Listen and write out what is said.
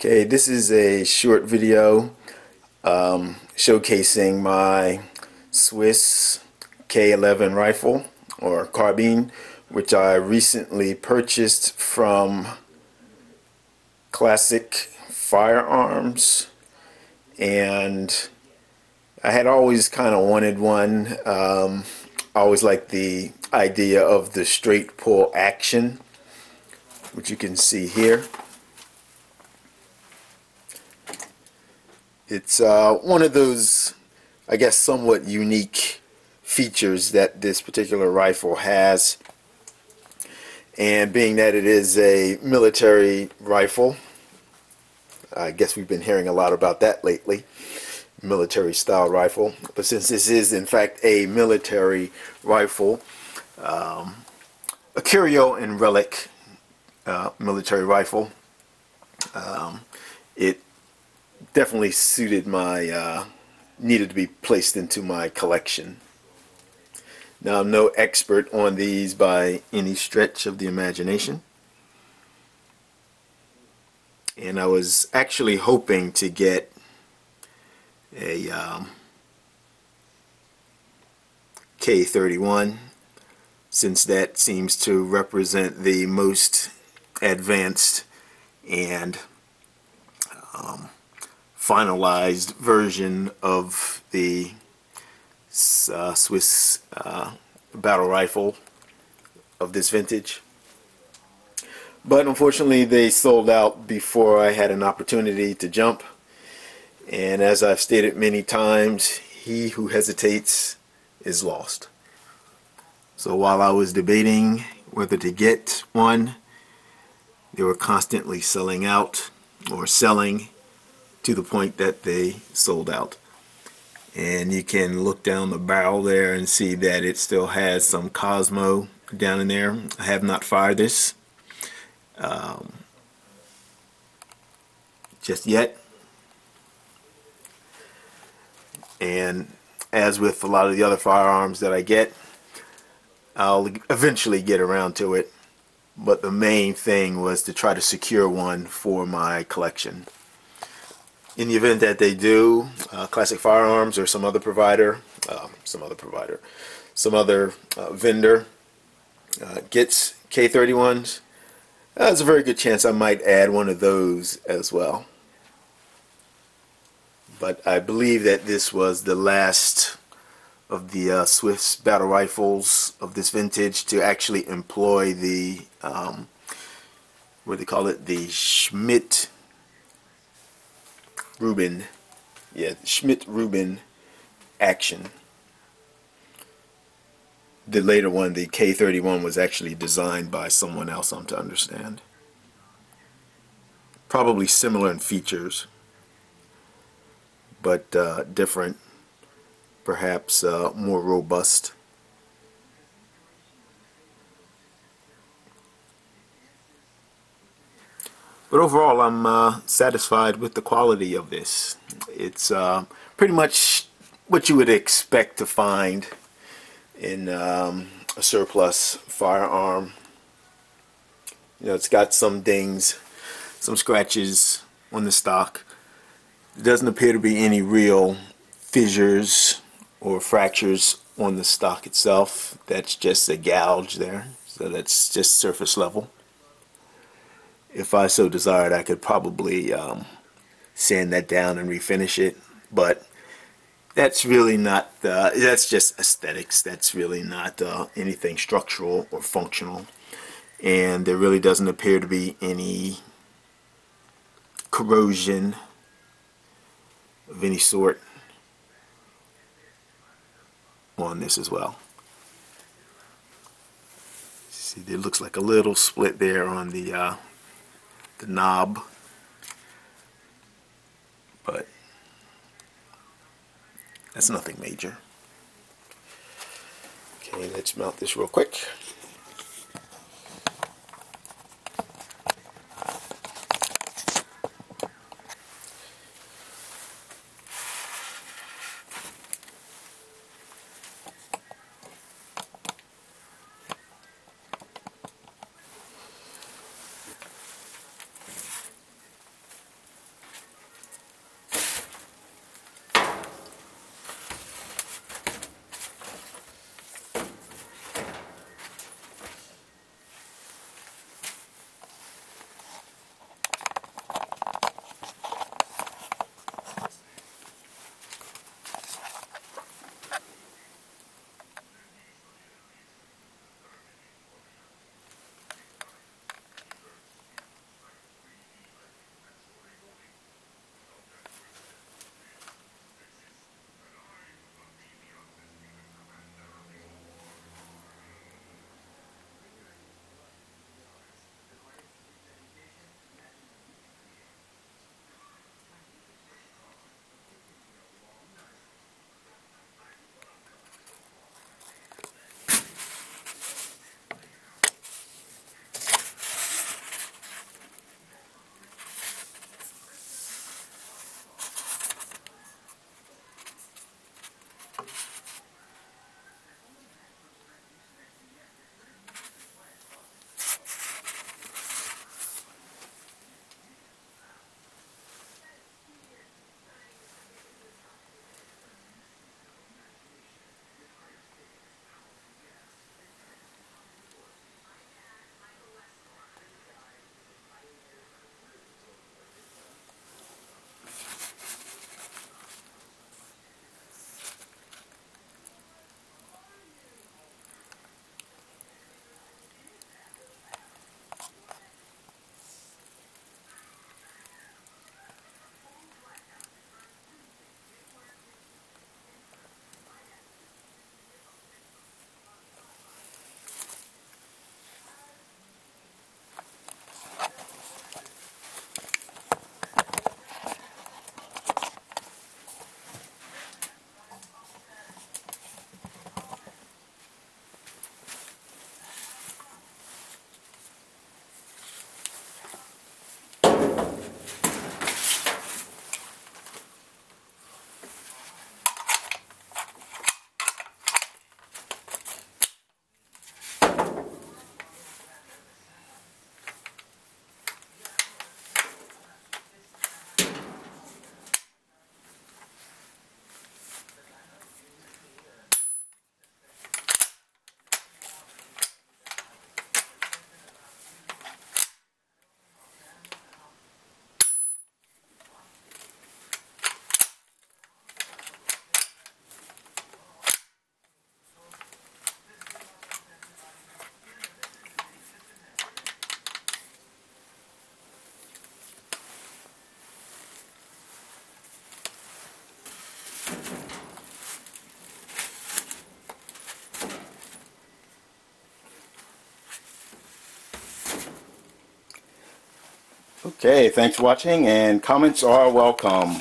Okay, this is a short video showcasing my Swiss K11 rifle or carbine, which I recently purchased from Classic Firearms, and I had always kind of wanted one. I always liked the idea of the straight pull action, which you can see here. It's one of those, I guess, somewhat unique features that this particular rifle has. And being that it is a military rifle, I guess we've been hearing a lot about that lately, military style rifle. But since this is in fact a military rifle, a curio and relic military rifle, it definitely suited my needed to be placed into my collection. Now, I'm no expert on these by any stretch of the imagination, and I was actually hoping to get a K11, since that seems to represent the most advanced and finalized version of the Swiss battle rifle of this vintage. But unfortunately they sold out before I had an opportunity to jump, and as I've stated many times, he who hesitates is lost. So while I was debating whether to get one, they were constantly selling out or selling to the point that they sold out. And you can look down the barrel there and see that it still has some Cosmo down in there. I have not fired this just yet, and as with a lot of the other firearms that I get, I'll eventually get around to it, but the main thing was to try to secure one for my collection. In the event that they do, Classic Firearms or some other vendor gets K31s, there's a very good chance I might add one of those as well. But I believe that this was the last of the Swiss battle rifles of this vintage to actually employ the what do they call it, the Schmidt-Rubin, Schmidt-Rubin action. The later one, the K31, was actually designed by someone else, I'm to understand. Probably similar in features, but different, perhaps more robust. But overall, I'm satisfied with the quality of this. It's pretty much what you would expect to find in a surplus firearm. You know, it's got some dings, some scratches on the stock. There doesn't appear to be any real fissures or fractures on the stock itself. That's just a gouge there, so that's just surface level. If I so desired, I could probably sand that down and refinish it, but that's really not, that's just aesthetics. That's really not anything structural or functional, and there really doesn't appear to be any corrosion of any sort on this as well. See, there looks like a little split there on the knob, but that's nothing major. Okay, let's mount this real quick. Okay, thanks for watching, and comments are welcome.